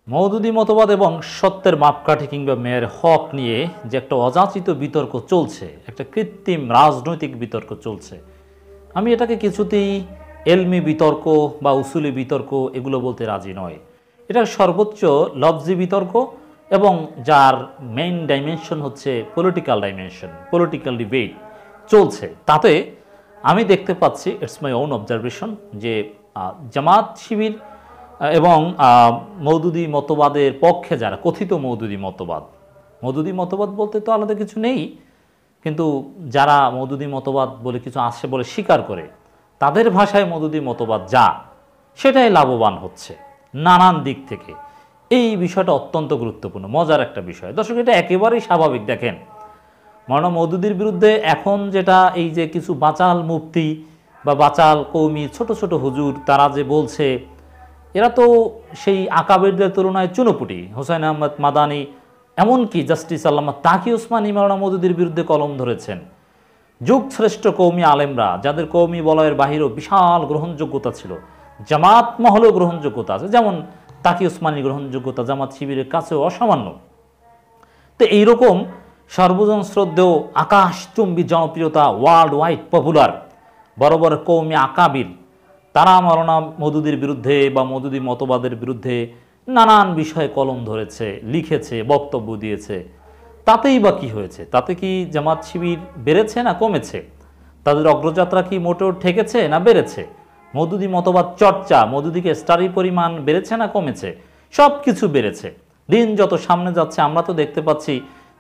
মওদুদি মতবাদ এবং সত্যের মাপকাঠি কিংবা মেয়ের হক নিয়ে যে একটা অযাচিত বিতর্ক চলছে, একটা কৃত্রিম রাজনৈতিক বিতর্ক চলছে, আমি এটাকে কিছুতেই এলমি বিতর্ক বা উসুলি বিতর্ক এগুলো বলতে রাজি নয়। এটা সর্বোচ্চ লফজি বিতর্ক এবং যার মেইন ডাইমেনশন হচ্ছে পলিটিক্যাল ডাইমেনশন, পলিটিক্যাল ডিবেট চলছে। তাতে আমি দেখতে পাচ্ছি, ইটস মাই ওন অবজারভেশন, যে জামাত শিবির এবং মওদুদি মতবাদের পক্ষে যারা কথিত মওদুদি মতবাদ বলতে তো আলাদা কিছু নেই, কিন্তু যারা মওদুদি মতবাদ বলে কিছু আসে বলে স্বীকার করে, তাদের ভাষায় মওদুদি মতবাদ যা, সেটাই লাভবান হচ্ছে নানান দিক থেকে। এই বিষয়টা অত্যন্ত গুরুত্বপূর্ণ, মজার একটা বিষয়। দর্শক, এটা একেবারেই স্বাভাবিক। দেখেন, মাওলানা মওদুদির বিরুদ্ধে এখন যেটা এই যে কিছু বাচাল মুফতি বা বাচাল কৌমি ছোট ছোট হুজুর তারা যে বলছে, এরা তো সেই আকাবেরদের তুলনায় চুনোপুটি। হোসেন আহমদ মাদানি, এমনকি জাস্টিস আল্লামা তাকি ওসমানী মাওলানা মওদুদির বিরুদ্ধে কলম ধরেছেন। যুগ শ্রেষ্ঠ কৌমি আলেমরা, যাদের কৌমি বলয়ের বাহিরেও বিশাল গ্রহণযোগ্যতা ছিল, জামাত মহলেও গ্রহণযোগ্যতা আছে, যেমন তাকি ওসমানীর গ্রহণযোগ্যতা জামাত শিবিরের কাছেও অসামান্য। তো এইরকম সর্বজন শ্রদ্ধেয় আকাশচুম্বী জনপ্রিয়তা, ওয়ার্ল্ড ওয়াইড পপুলার বড় বড় কৌমি আকাবির, তারা মাওলানা মওদুদির বিরুদ্ধে বা মওদুদি মতবাদের বিরুদ্ধে নানান বিষয়ে কলম ধরেছে, লিখেছে, বক্তব্য দিয়েছে। তাতেই বা কী হয়েছে? তাতে কি জামাত শিবির বেড়েছে না কমেছে? তাদের অগ্রযাত্রা কি মোটেও ঠেকেছে না বেড়েছে? মওদুদি মতবাদ চর্চা, মওদুদিকে স্টাডির পরিমাণ বেড়েছে না কমেছে? সব কিছু বেড়েছে। দিন যত সামনে যাচ্ছে আমরা তো দেখতে পাচ্ছি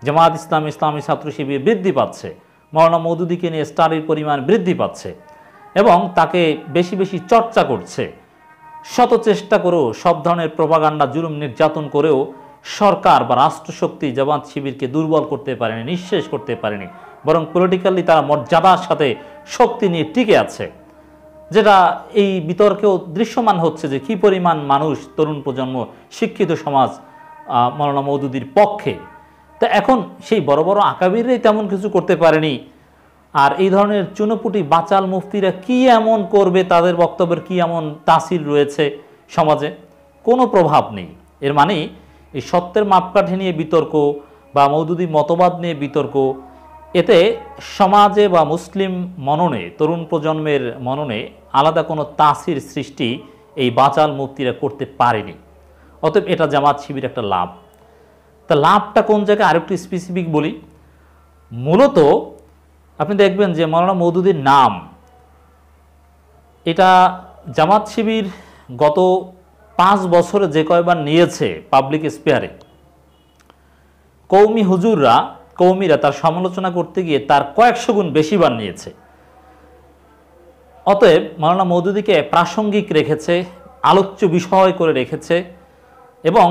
জামাত ইসলাম, ইসলামী ছাত্র শিবির বৃদ্ধি পাচ্ছে, মাওলানা মওদুদিকে নিয়ে স্টাডির পরিমাণ বৃদ্ধি পাচ্ছে এবং তাকে বেশি বেশি চর্চা করছে। শত চেষ্টা করেও, সব ধরনের প্রপাগান্ডা, জুলুম নির্যাতন করেও সরকার বা রাষ্ট্রশক্তি জামাত শিবিরকে দুর্বল করতে পারেনি, নিঃশেষ করতে পারেনি, বরং পলিটিক্যালি তারা মর্যাদার সাথে শক্তি নিয়ে টিকে আছে। যেটা এই বিতর্কেও দৃশ্যমান হচ্ছে যে কী পরিমাণ মানুষ, তরুণ প্রজন্ম, শিক্ষিত সমাজ মাওলানা মওদুদির পক্ষে। তা এখন সেই বড় বড় আকাবিররাই তেমন কিছু করতে পারেনি, আর এই ধরনের চুনোপুটি বাচাল মুফতিরা কি এমন করবে? তাদের বক্তব্যের কি এমন তাসির রয়েছে সমাজে? কোনো প্রভাব নেই। এর মানে এই সত্যের মাপকাঠি নিয়ে বিতর্ক বা মওদুদি মতবাদ নিয়ে বিতর্ক, এতে সমাজে বা মুসলিম মননে, তরুণ প্রজন্মের মননে আলাদা কোনো তাসির সৃষ্টি এই বাচাল মুফতিরা করতে পারেনি। অতএব এটা জামাত শিবির একটা লাভ। তা লাভটা কোন জায়গায় আরেকটু স্পেসিফিক বলি। মূলত আপনি দেখবেন যে মাওলানা মওদুদির নাম, এটা জামাত শিবির গত 5 বছরে যে কয়বার নিয়েছে পাবলিক স্পেয়ারে, কৌমি হুজুররা, কৌমিরা তার সমালোচনা করতে গিয়ে তার কয়েকশো গুণ বেশিবার নিয়েছে। অতএব মাওলানা মওদুদিকে প্রাসঙ্গিক রেখেছে, আলোচ্য বিষয় করে রেখেছে, এবং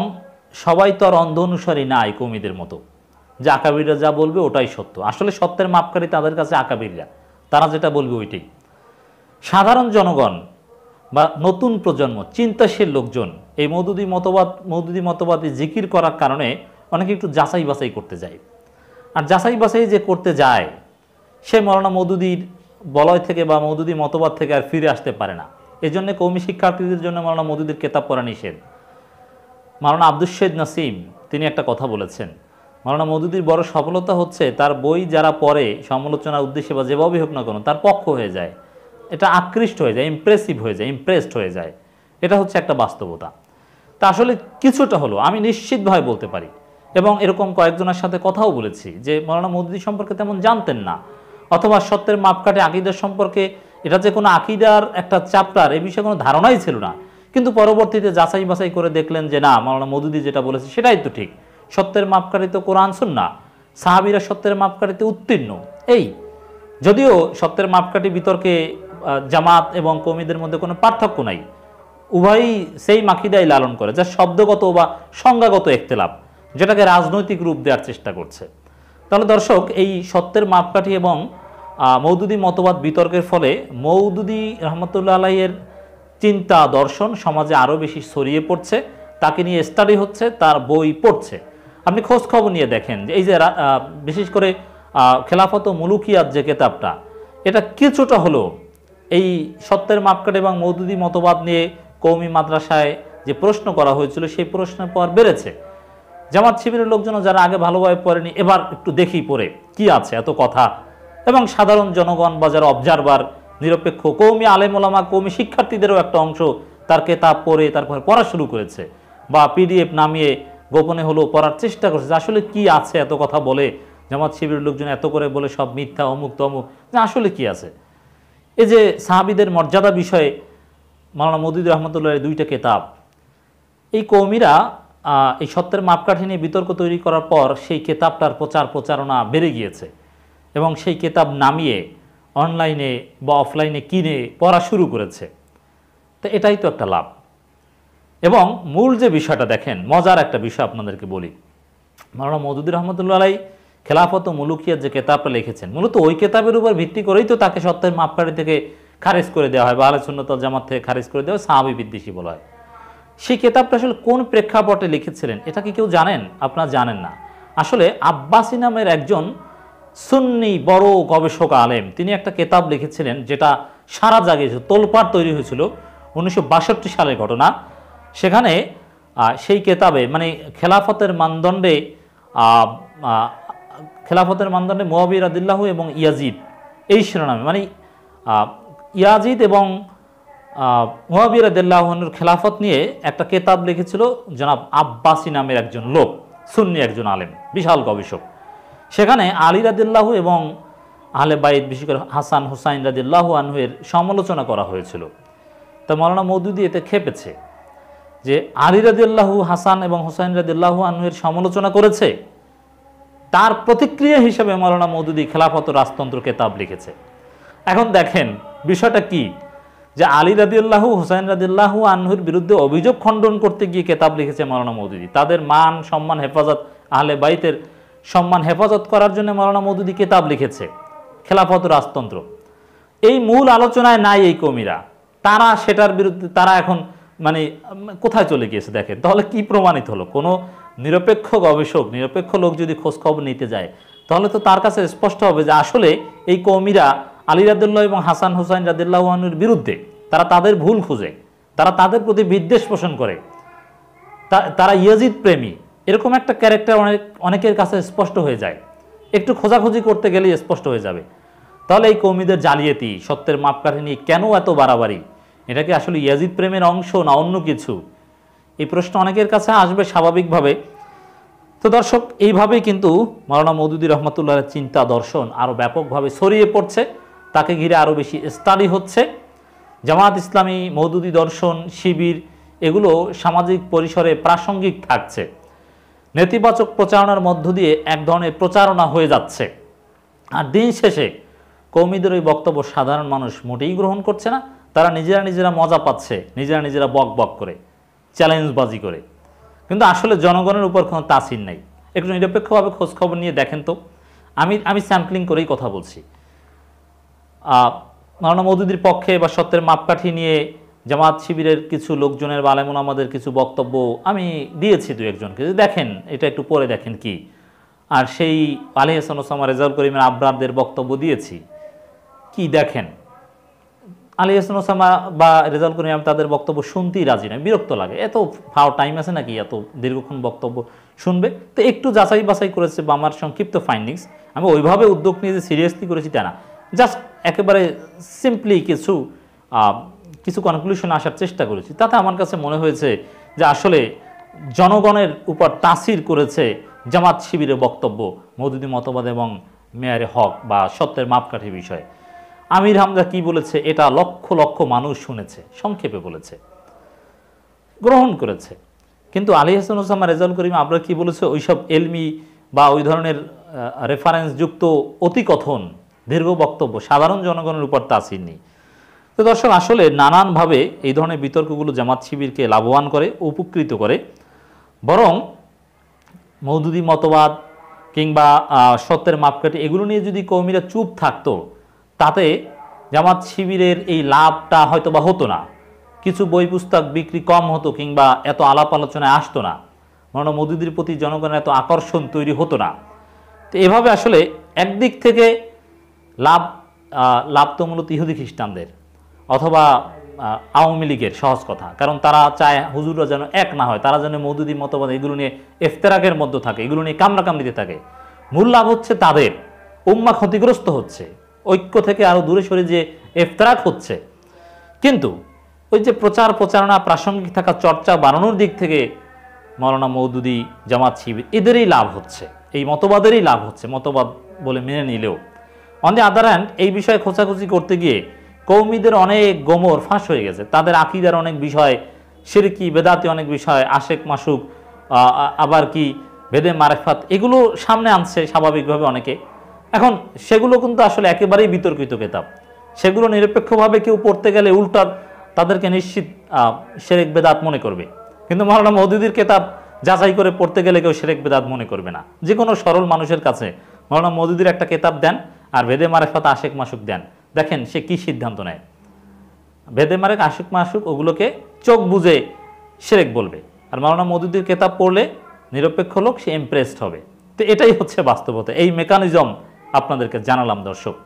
সবাই তো আর অন্ধ অনুসারী নাই কৌমিদের মতো যে আকাবিররা যা বলবে ওটাই সত্য। আসলে সত্যের মাপকাঠি তাদের কাছে আকাবিররা, তারা যেটা বলবে ওইটাই। সাধারণ জনগণ বা নতুন প্রজন্ম, চিন্তাশীল লোকজন এই মওদুদি মতবাদী জিকির করার কারণে অনেকে একটু যাচাই বাছাই করতে যায়। আর যাচাই বাছাই যে করতে যায়, সে মাওলানা মওদুদির বলয় থেকে বা মওদুদি মতবাদ থেকে আর ফিরে আসতে পারে না। এই জন্য কওমি শিক্ষার্থীদের জন্য মাওলানা মওদুদির কেতাব পড়া নিষেধ। মাওলানা আব্দুস শহীদ নাসিম তিনি একটা কথা বলেছেন, মাওলানা মওদুদির বড় সফলতা হচ্ছে তার বই যারা পড়ে সমালোচনার উদ্দেশ্যে বা যেভাবেই হোক না কেন, তার পক্ষ হয়ে যায়, এটা আকৃষ্ট হয়ে যায়, ইমপ্রেসিভ হয়ে যায়, ইমপ্রেসড হয়ে যায়। এটা হচ্ছে একটা বাস্তবতা। তা আসলে কিছুটা হলো আমি নিশ্চিতভাবে বলতে পারি, এবং এরকম কয়েকজনের সাথে কথাও বলেছি যে মাওলানা মওদুদি সম্পর্কে তেমন জানতেন না, অথবা সত্যের মাপকাঠি আকিদার সম্পর্কে, এটা যে কোনো আকিদার একটা চ্যাপ্টার, এই বিষয়ে কোনো ধারণাই ছিল না। কিন্তু পরবর্তীতে যাচাই বাছাই করে দেখলেন যে না, মাওলানা মওদুদি যেটা বলেছে সেটাই তো ঠিক। সত্যের মাপকাঠি তো কোরআন সুন্নাহ, সাহাবীরা সত্যের মাপকাঠিতে উত্তীর্ণ। এই যদিও সত্যের মাপকাঠি বিতর্কে জামাত এবং কওমিদের মধ্যে কোনো পার্থক্য নাই, উভয়ই সেই মাকিদাই লালন করে, যা শব্দগত বা সংজ্ঞাগত ইখতিলাফ, যেটাকে রাজনৈতিক রূপ দেওয়ার চেষ্টা করছে। তাহলে দর্শক, এই সত্যের মাপকাঠি এবং মওদুদি মতবাদ বিতর্কের ফলে মওদুদি রহমতুল্লাহ আলাইহির চিন্তা দর্শন সমাজে আরও বেশি ছড়িয়ে পড়ছে, তাকে নিয়ে স্টাডি হচ্ছে, তার বই পড়ছে। আপনি খোঁজ খবর নিয়ে দেখেন যে এই যে বিশেষ করে খেলাফত ও মুলুকিয়াত যে কিতাবটা, এটা কিছুটা হলো এই সত্যের মাপকাঠি এবং মওদুদি মতবাদ নিয়ে কওমি মাদ্রাসায় যে প্রশ্ন করা হয়েছিল সেই প্রশ্নের পর বেড়েছে। জামাত শিবিরের লোকজন যারা আগে ভালোভাবে পড়েনি, এবার একটু দেখি পড়ে কি আছে এত কথা, এবং সাধারণ জনগণ বা যারা অবজারভার নিরপেক্ষ কওমি আলেম ওলামা কওমি শিক্ষার্থীদেরও একটা অংশ তার কেতাব পড়ে তারপরে পড়া শুরু করেছে, বা পিডিএফ নামিয়ে গোপনে হলেও পড়ার চেষ্টা করছে যে আসলে কি আছে এত কথা বলে জামাত শিবিরের লোকজন এত করে বলে সব মিথ্যা অমুক তমুক, যে আসলে কি আছে। এই যে সাহাবীদের মর্যাদা বিষয়ে মাওলানা মওদুদী রহমতুল্লাহের দুইটা কেতাব, এই কওমিরা এই সত্যের মাপকাঠি নিয়ে বিতর্ক তৈরি করার পর সেই কেতাবটার প্রচারণা বেড়ে গিয়েছে, এবং সেই কেতাব নামিয়ে অনলাইনে বা অফলাইনে কিনে পড়া শুরু করেছে। তো এটাই তো একটা লাভ। এবং মূল যে বিষয়টা দেখেন, মজার একটা বিষয় আপনাদেরকে বলি, মাওলানা মওদুদী রহমতুল্লাহ আলাইহি খেলাফত ও মুলুকিয়াত যে কেতাবটা লিখেছেন, মূলত ওই কেতাবের উপর ভিত্তি করেই তো তাকে সত্যের মাপকাঠি থেকে খারিজ করে দেওয়া হয়, বা আহলে সুন্নাত ওয়াল জামাত থেকে খারিজ করে দেওয়া হয়, সাহাবী বিদ্বেষী বলা হয়। সেই কেতাবটা আসলে কোন প্রেক্ষাপটে লিখেছিলেন এটা কি কেউ জানেন? আপনারা জানেন না। আসলে আব্বাসী নামের একজন সুন্নি বড় গবেষক আলেম, তিনি একটা কেতাব লিখেছিলেন যেটা সারা জাগিয়েছিল, তোলপাড় তৈরি হয়েছিল 1962 সালের ঘটনা। সেখানে সেই কেতাবে মানে খেলাফতের মানদণ্ডে মুআবিয়া রাদিয়াল্লাহু এবং ইয়াজিদ এই শিরোনামে, মানে ইয়াজিদ এবং মুআবিয়া রাদিয়াল্লাহু আনহুর খেলাফত নিয়ে একটা কেতাব লিখেছিল জনাব আব্বাসী নামের একজন লোক, সুন্নি একজন আলেম, বিশাল গবেষক। সেখানে আলী রাদিয়াল্লাহু এবং আহলে বাইত, বিশেষ করে হাসান হুসাইন রাদিয়াল্লাহু আনহুর সমালোচনা করা হয়েছিল। তা মাওলানা মওদুদী এতে খেপেছে যে আলী রাদিয়াল্লাহু, হাসান এবং হুসাইন রাদিয়াল্লাহু আনহুর সমালোচনা করেছে, তার প্রতিক্রিয়া হিসেবে মাওলানা মওদুদী খেলাফত ও রাজতন্ত্র কেতাব লিখেছে। এখন দেখেন বিষয়টা কি, যে আলী রাদিয়াল্লাহু, হুসাইন রাদিয়াল্লাহু আনহুর বিরুদ্ধে অভিযোগ খণ্ডন করতে গিয়ে কেতাব লিখেছে মাওলানা মওদুদী, তাদের মান সম্মান হেফাজত, আহলে বাইতের সম্মান হেফাজত করার জন্য মাওলানা মওদুদী কেতাব লিখেছে, খেলাফত ও রাজতন্ত্র। এই মূল আলোচনায় নাই এই কওমিরা, তারা সেটার বিরুদ্ধে, তারা এখন মানে কোথায় চলে গিয়েছে দেখেন। তাহলে কি প্রমাণিত হলো? কোনো নিরপেক্ষ গবেষক, নিরপেক্ষ লোক যদি খোঁজখবর নিতে যায়, তাহলে তো তার কাছে স্পষ্ট হবে যে আসলে এই কওমিরা আলী রাদিয়াল্লাহু এবং হাসান হুসাইন রাদিয়াল্লাহু আনহুর বিরুদ্ধে, তারা তাদের ভুল খুঁজে, তারা তাদের প্রতি বিদ্বেষ পোষণ করে, তারা ইয়াজিদ প্রেমী, এরকম একটা ক্যারেক্টার অনেকের কাছে স্পষ্ট হয়ে যায়, একটু খোঁজাখুঁজি করতে গেলেই স্পষ্ট হয়ে যাবে। তাহলে এই কওমিদের জালিয়াতি, সত্যের মাপকাঠি নিয়ে কেন এত বাড়াবাড়ি? এটা কি আসলে ইয়াজিদ প্রেমের অংশ না অন্য কিছু? এই প্রশ্ন অনেকের কাছে আসবে স্বাভাবিকভাবে। তো দর্শক, এইভাবেই কিন্তু মাওলানা মওদুদী রহমতুল্লাহর চিন্তা দর্শন আরও ব্যাপকভাবে ছড়িয়ে পড়ছে, তাকে ঘিরে আরও বেশি স্টাডি হচ্ছে। জামাত ইসলামী, মওদুদী দর্শন, শিবির এগুলো সামাজিক পরিসরে প্রাসঙ্গিক থাকছে, নেতিবাচক প্রচারণার মধ্য দিয়ে এক ধরনের প্রচারণা হয়ে যাচ্ছে। আর দিন শেষে কওমিদের ওই বক্তব্য সাধারণ মানুষ মোটেই গ্রহণ করছে না, তারা নিজেরা মজা পাচ্ছে, নিজেরা বক বক করে, চ্যালেঞ্জবাজি করে, কিন্তু আসলে জনগণের উপর কোনো তাসির নাই। একটু নিরপেক্ষভাবে খোঁজখবর নিয়ে দেখেন তো। আমি স্যাম্পলিং করেই কথা বলছি। মাওলানা মওদুদীর পক্ষে বা সত্যের মাপকাঠি নিয়ে জামাত শিবিরের কিছু লোকজনের বা আলেম ওলামাদের কিছু বক্তব্য আমি দিয়েছি দু একজনকে, দেখেন এটা একটু পড়ে দেখেন কি। আর সেই আলী হাসান ওসামা, রেজাউল করিমের আবরারদের বক্তব্য দিয়েছি, কি দেখেন। আলী হাসান ওসামা বা রেজাউল করিম, আমি তাদের বক্তব্য শুনতেই রাজি নয়, বিরক্ত লাগে। এত ফাও টাইম আছে নাকি এত দীর্ঘক্ষণ বক্তব্য শুনবে? তো একটু যাচাই বাছাই করেছে বা আমার সংক্ষিপ্ত ফাইন্ডিংস, আমি ওইভাবে উদ্যোগ নিয়ে যে সিরিয়াসলি করেছি তা না, জাস্ট একেবারে সিম্পলি কিছু কনক্লুশনে আসার চেষ্টা করেছি। তাতে আমার কাছে মনে হয়েছে যে আসলে জনগণের উপর তাসির করেছে জামাত শিবিরের বক্তব্য, মওদুদী মতবাদ এবং মেয়ারে হক বা সত্যের মাপকাঠি বিষয়ে। আমির হামজা কি বলেছে এটা লক্ষ লক্ষ মানুষ শুনেছে, সংক্ষেপে বলেছে, গ্রহণ করেছে। কিন্তু আলী হাসান ওসামা, রেজাউল করিম আবরার কি বলেছে, ওইসব এলমি বা ওই ধরনের রেফারেন্স যুক্ত অতিকথন দীর্ঘ বক্তব্য সাধারণ জনগণের উপর তাসির নেই। তো দর্শক, আসলে নানানভাবে এই ধরনের বিতর্কগুলো জামাত শিবিরকে লাভবান করে, উপকৃত করে। বরং মওদুদী মতবাদ কিংবা সত্যের মাপকাঠি এগুলো নিয়ে যদি কওমিরা চুপ থাকতো, তাতে জামাত শিবিরের এই লাভটা হয়তো বা হতো না, কিছু বই পুস্তক বিক্রি কম হতো, কিংবা এত আলাপ আলোচনায় আসতো না, মাওলানা মওদুদীর প্রতি জনগণের এত আকর্ষণ তৈরি হতো না। তো এভাবে আসলে একদিক থেকে লাভ তো মূলত ইহুদি খ্রিস্টানদের, অথবা আওয়ামী লীগের, সহজ কথা। কারণ তারা চায় হুজুররা যেন এক না হয়, তারা যেন মওদুদি মতবাদ এগুলো নিয়ে ইফতেরাকের মধ্যে থাকে, এগুলো নিয়ে কামড়াকামড়িতে থাকে। মূল লাভ হচ্ছে তাদের, উম্মাহ ক্ষতিগ্রস্ত হচ্ছে, ঐক্য থেকে আরো দূরে সরে যে ইফতেরাক হচ্ছে। কিন্তু ওই যে প্রচার প্রচারণা, প্রাসঙ্গিক থাকা, চর্চা বাড়ানোর দিক থেকে মাওলানা মওদুদি, জামাত শিবির এদেরই লাভ হচ্ছে, এই মতবাদেরই লাভ হচ্ছে, মতবাদ বলে মেনে নিলেও। অন দি আদার হ্যান্ড, এই বিষয়ে খোঁচাখুচি করতে গিয়ে কৌমিদের অনেক গোমর ফাঁস হয়ে গেছে, তাদের আকীদার অনেক বিষয়, শিরকি বেদাতি অনেক বিষয়, আশেক মাসুক, আবার কি বেদে মারেফাত, এগুলো সামনে আনছে স্বাভাবিকভাবে অনেকে। এখন সেগুলো কিন্তু আসলে একেবারেই বিতর্কিত কিতাব, সেগুলো নিরপেক্ষভাবে কেউ পড়তে গেলে উল্টা তাদেরকে নিশ্চিত শিরক বেদাত মনে করবে। কিন্তু মাওলানা মওদুদির কিতাব যাচাই করে পড়তে গেলে কেউ শিরক বেদাত মনে করবে না। যে কোনো সরল মানুষের কাছে মাওলানা মওদুদির একটা কিতাব দেন আর বেদে মারেফাত, আশেক মাসুক দেন, দেখেন সে কি সিদ্ধান্ত নেয়। বেদে মারেক, আশেক মাসুক ওগুলোকে চোখ বুঝে শিরক বলবে, আর মাওলানা মওদুদির কিতাব পড়লে নিরপেক্ষ লোক, সে ইমপ্রেসড হবে। তো এটাই হচ্ছে বাস্তবতা। এই মেকানিজম আপনাদেরকে জানালাম দর্শক।